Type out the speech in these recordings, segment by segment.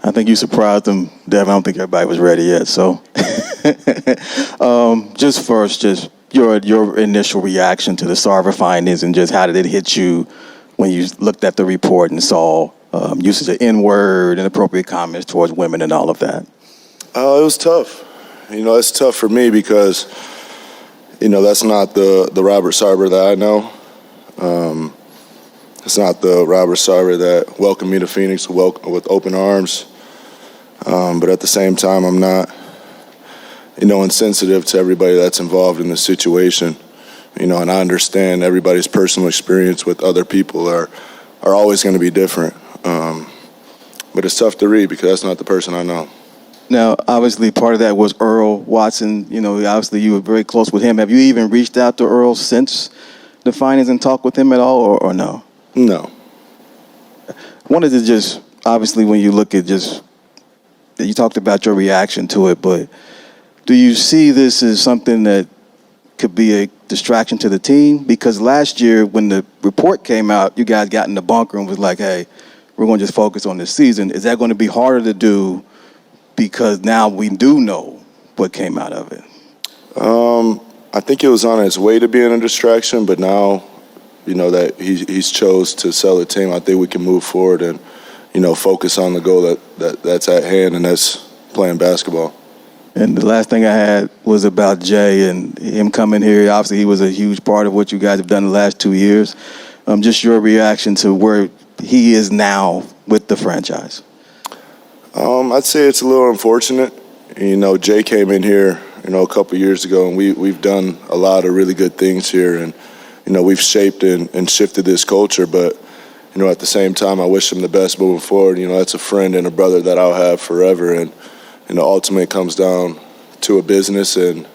I think you surprised them, Devin. I don't think everybody was ready yet. So, just first, just your initial reaction to the Sarver findings, and just how did it hit you when you looked at the report and saw usage of N-word, inappropriate comments towards women, and all of that? It was tough. It's tough for me because, that's not the Robert Sarver that I know. It's not the Robert Sarver that welcomed me to Phoenix with open arms. But at the same time, I'm not, insensitive to everybody that's involved in the situation. And I understand everybody's personal experience with other people are always going to be different. But it's tough to read because that's not the person I know. Now, obviously, part of that was Earl Watson. Obviously, you were very close with him. Have you even reached out to Earl since the findings and talked with him at all, or no? No. I wanted to just, obviously, when you look at just, you talked about your reaction to it, but do you see this as something that could be a distraction to the team? Because last year, when the report came out, you guys got in the bunker and was like, hey, we're going to just focus on this season. Is that going to be harder to do because now we do know what came out of it? I think it was on its way to being a distraction, but now, that he's chose to sell the team, I think we can move forward and, focus on the goal that's at hand, and that's playing basketball. And the last thing I had was about Jay and him coming here. Obviously, he was a huge part of what you guys have done the last 2 years. Just your reaction to where he is now with the franchise. I'd say it's a little unfortunate. Jay came in here, a couple years ago, and we've done a lot of really good things here, and we've shaped and shifted this culture. But at the same time, I wish him the best moving forward. That's a friend and a brother that I'll have forever, and ultimately it comes down to a business, and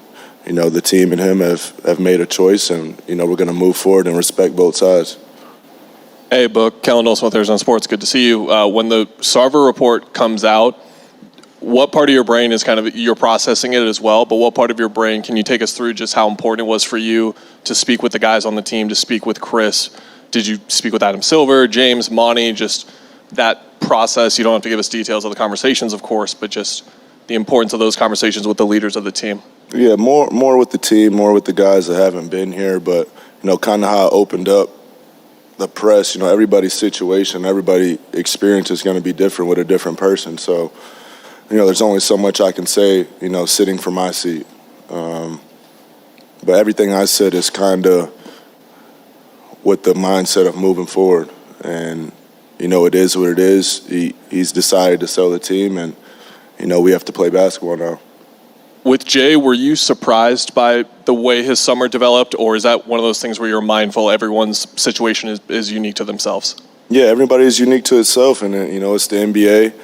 the team and him have made a choice, and we're going to move forward and respect both sides. Hey, Book, Kellen Olson with Arizona Sports. Good to see you. When the Sarver report comes out, what part of your brain is you're processing it as well, but what part of your brain, can you take us through just how important it was for you to speak with the guys on the team, to speak with Chris? Did you speak with Adam Silver, James, Monty, just that process? You don't have to give us details of the conversations, of course, but just the importance of those conversations with the leaders of the team. Yeah, more with the team, more with the guys that haven't been here, but, kind of how it opened up the press. Everybody's situation, everybody's experience is going to be different with a different person. So, there's only so much I can say, sitting from my seat. But everything I said is kind of with the mindset of moving forward. And, it is what it is. He's decided to sell the team, and, we have to play basketball now. With Jay, were you surprised by the way his summer developed, or is that one of those things where you're mindful everyone's situation is unique to themselves? Yeah, everybody is unique to itself, and, it's the NBA,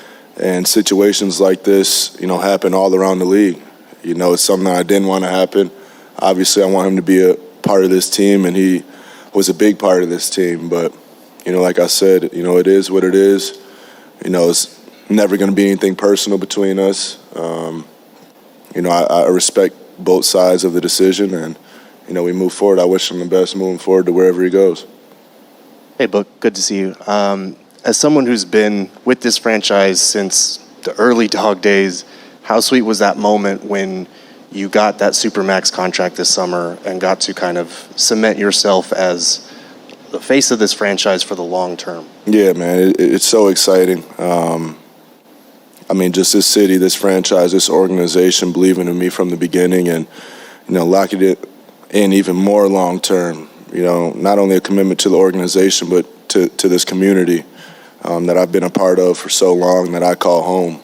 and situations like this, happen all around the league. It's something that I didn't want to happen. Obviously, I want him to be a part of this team, and he was a big part of this team. But, like I said, it is what it is. It's never going to be anything personal between us. I respect both sides of the decision, and, we move forward. I wish him the best moving forward to wherever he goes. Hey, Book, good to see you. As someone who's been with this franchise since the early dog days, how sweet was that moment when you got that Supermax contract this summer and got to kind of cement yourself as the face of this franchise for the long term? Yeah, man, it's so exciting. Just this city, this franchise, this organization believing in me from the beginning, and, locking it in even more long term. Not only a commitment to the organization, but to this community that I've been a part of for so long, that I call home.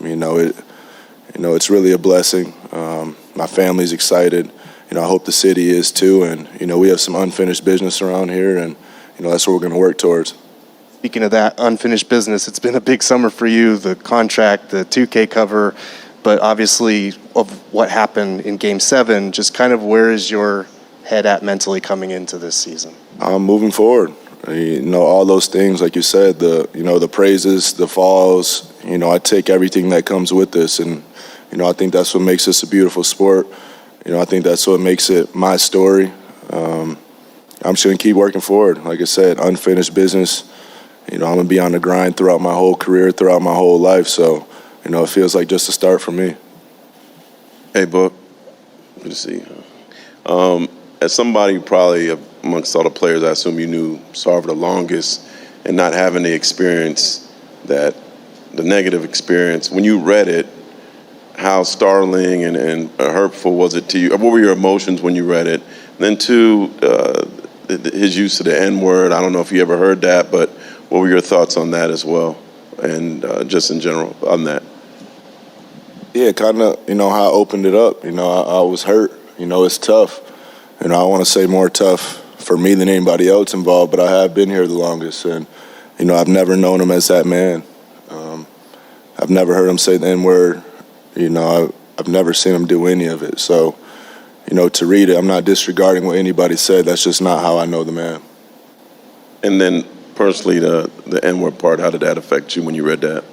It's really a blessing. My family's excited. I hope the city is too. And, we have some unfinished business around here, and, that's what we're going to work towards. Speaking of that unfinished business, it's been a big summer for you, the contract, the 2K cover, but obviously of what happened in Game 7, just kind of where is your head at mentally coming into this season? I'm moving forward. All those things, like you said, the praises, the falls, I take everything that comes with this, and, I think that's what makes this a beautiful sport. I think that's what makes it my story. I'm just going to keep working forward. Like I said, unfinished business. I'm going to be on the grind throughout my whole career, throughout my whole life. So, it feels like just a start for me. Hey, Book. Good to see you. As somebody probably amongst all the players, I assume you knew Sarver the longest, and not having the experience, the negative experience, when you read it, how startling and hurtful was it to you? What were your emotions when you read it? And then two, his use of the N-word, I don't know if you ever heard that, but what were your thoughts on that as well? And just in general on that? Yeah, kind of, how I opened it up. I was hurt. It's tough. I want to say more tough for me than anybody else involved, but I have been here the longest. And, I've never known him as that man. I've never heard him say the N-word. I've never seen him do any of it. So, to read it, I'm not disregarding what anybody said. That's just not how I know the man. And then personally, the N-word part, how did that affect you when you read that?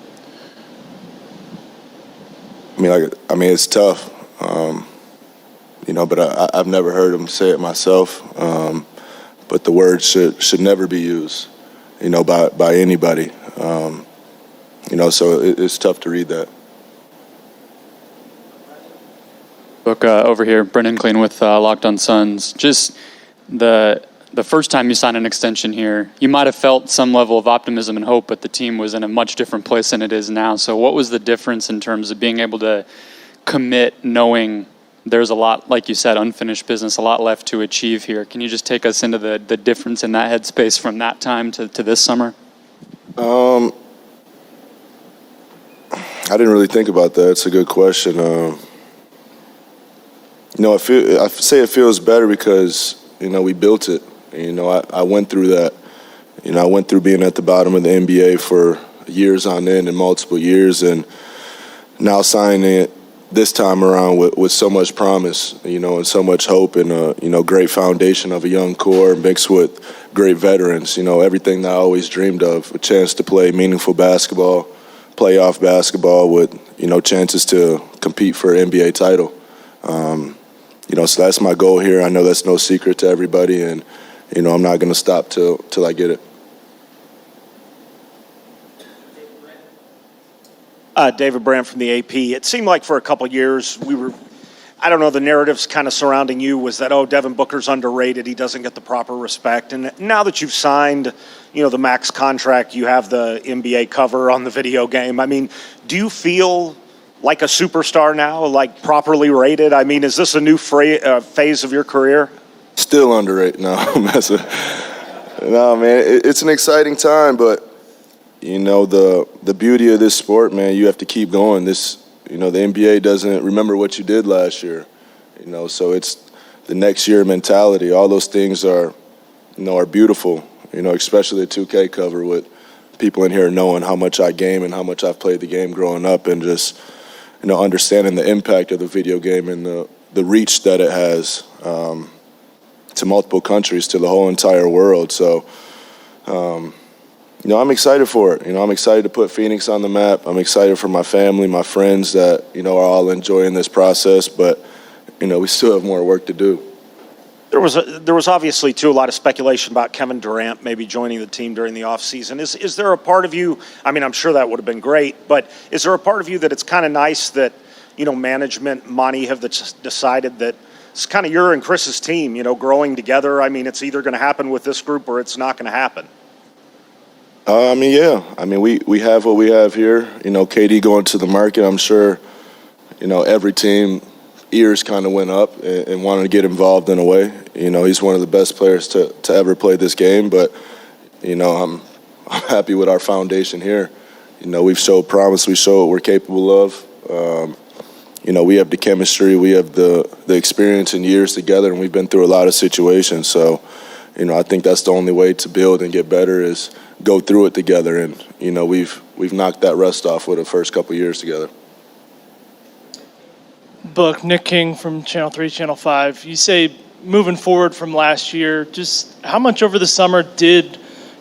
It's tough, but I've never heard him say it myself. But the word should never be used, by anybody. So it's tough to read that. Book over here, Brendan Clean with Locked On Suns. Just the first time you signed an extension here, you might have felt some level of optimism and hope, but the team was in a much different place than it is now. So what was the difference in terms of being able to commit, knowing there's a lot, like you said, unfinished business, a lot left to achieve here? Can you just take us into the difference in that headspace from that time to this summer? I didn't really think about that. It's a good question. I say it feels better because, we built it. I went through that. I went through being at the bottom of the NBA for years on end and multiple years, and now signing it this time around with so much promise, and so much hope, and a great foundation of a young core mixed with great veterans. Everything that I always dreamed of, a chance to play meaningful basketball, playoff basketball with, chances to compete for an NBA title. So that's my goal here. I know that's no secret to everybody, and, I'm not going to stop till I get it. David Brandt from the AP. It seemed like for a couple years the narratives kind of surrounding you was that, Devin Booker's underrated, he doesn't get the proper respect. And now that you've signed, the max contract, you have the NBA cover on the video game. Do you feel like a superstar now, like properly rated? Is this a new phase of your career? Still underrated. No, I'm messing. No, man, it's an exciting time, but the beauty of this sport, man, you have to keep going. The NBA doesn't remember what you did last year, so it's the next year mentality. All those things are beautiful, especially the 2K cover with people in here knowing how much I game and how much I've played the game growing up, and just, understanding the impact of the video game and the reach that it has to multiple countries, to the whole entire world. So, I'm excited for it. I'm excited to put Phoenix on the map. I'm excited for my family, my friends that, are all enjoying this process, but, we still have more work to do. There was obviously, too, a lot of speculation about Kevin Durant maybe joining the team during the offseason. Is there a part of you, I'm sure that would have been great, but is there a part of you that it's kind of nice that, management, Monty, have decided that it's kind of your and Chris's team, growing together? It's either going to happen with this group or it's not going to happen. Yeah. We have what we have here. KD going to the market, I'm sure, every team ears kind of went up and wanted to get involved in a way. He's one of the best players to ever play this game, but, I'm happy with our foundation here. We've showed promise, we show what we're capable of. We have the chemistry, we have the experience and years together, and we've been through a lot of situations. So, I think that's the only way to build and get better is go through it together. And, we've knocked that rust off with the first couple of years together. Book, Nick King from Channel 3, Channel 5. You say moving forward from last year, just how much over the summer did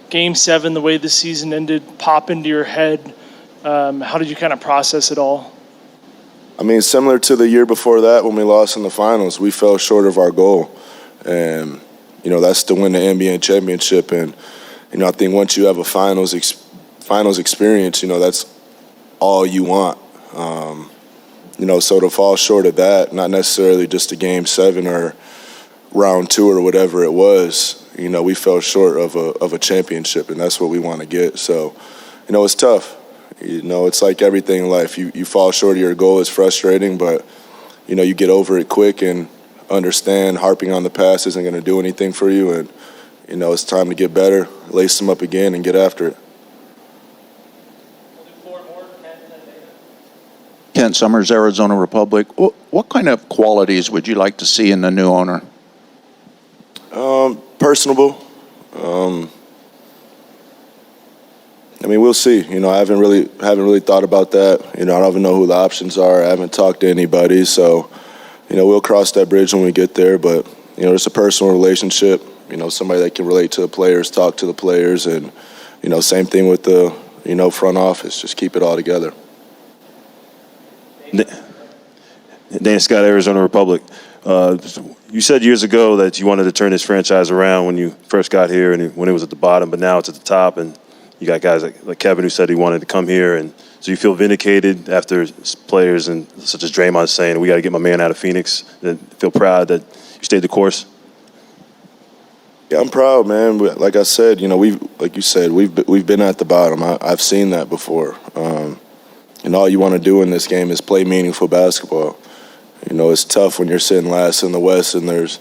Game 7, the way the season ended, pop into your head? How did you kind of process it all? Similar to the year before that when we lost in the finals, we fell short of our goal. And, that's to win the NBA championship. And, I think once you have a finals experience, that's all you want. So to fall short of that, not necessarily just a Game 7 or round 2 or whatever it was, we fell short of a championship, and that's what we want to get. So, it's tough. It's like everything in life. You fall short of your goal. It's frustrating, but, you get over it quick and understand harping on the past isn't going to do anything for you. And, it's time to get better, lace them up again, and get after it. Kent Summers, Arizona Republic. What kind of qualities would you like to see in the new owner? Personable. We'll see. I haven't really thought about that. I don't even know who the options are. I haven't talked to anybody, so we'll cross that bridge when we get there. But it's a personal relationship. Somebody that can relate to the players, talk to the players, and same thing with the front office. Just keep it all together. Dan Scott, Arizona Republic. You said years ago that you wanted to turn this franchise around when you first got here and when it was at the bottom, but now it's at the top, and you got guys like Kevin who said he wanted to come here. And so you feel vindicated after players and such as Draymond saying, we got to get my man out of Phoenix, and feel proud that you stayed the course? Yeah, I'm proud, man. Like I said, we've been at the bottom. I've seen that before. And all you want to do in this game is play meaningful basketball. It's tough when you're sitting last in the West and there's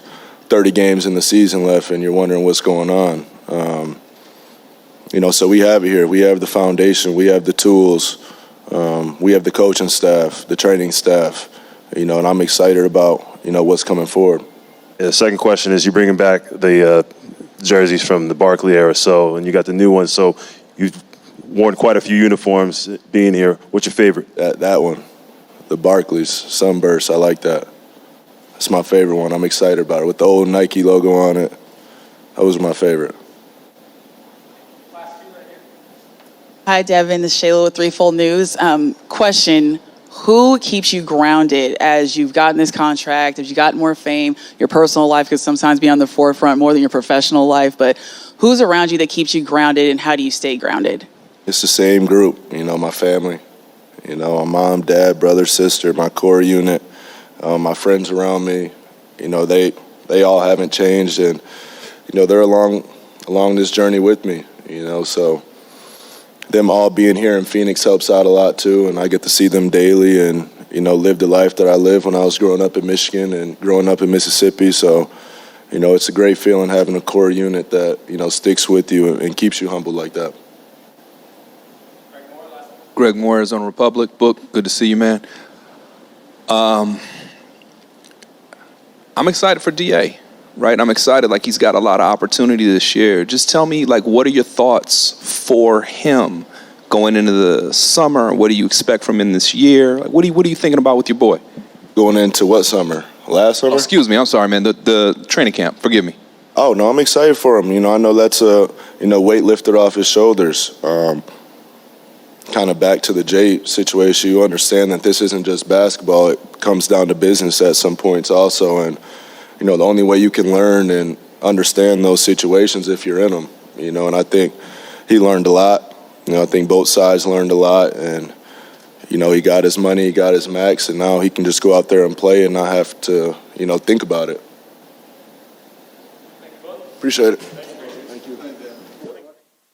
30 games in the season left and you're wondering what's going on. So we have it here. We have the foundation. We have the tools. We have the coaching staff, the training staff, and I'm excited about, what's coming forward. The second question is, you're bringing back the jerseys from the Barkley era, and you got the new ones. So you've worn quite a few uniforms being here. What's your favorite? That one, the Barclays Sunburst. I like that. That's my favorite one. I'm excited about it with the old Nike logo on it. That was my favorite. Hi, Devin. This is Shayla with Threefold News. Question, who keeps you grounded as you've gotten this contract, as you've gotten more fame? Your personal life could sometimes be on the forefront more than your professional life, but who's around you that keeps you grounded, and how do you stay grounded? It's the same group, my family. My mom, dad, brother, sister, my core unit, my friends around me. They all haven't changed, and, they're along this journey with me, so them all being here in Phoenix helps out a lot too, and I get to see them daily and, live the life that I lived when I was growing up in Michigan and growing up in Mississippi. So, it's a great feeling having a core unit that, sticks with you and keeps you humble like that. Greg Moore, Arizona Republic. Book, good to see you, man. I'm excited for DA, right? I'm excited, he's got a lot of opportunity this year. Just tell me, what are your thoughts for him going into the summer? What do you expect from him this year? What are you thinking about with your boy? Going into what summer? Last summer? Oh, excuse me, I'm sorry, man. The training camp, forgive me. Oh, no, I'm excited for him. I know that's a, weight lifted off his shoulders. Kind of back to the Jay situation, you understand that this isn't just basketball. It comes down to business at some points also. And, the only way you can learn and understand those situations if you're in them, and I think he learned a lot. I think both sides learned a lot. And, he got his money, he got his max, and now he can just go out there and play and not have to, think about it. Appreciate it.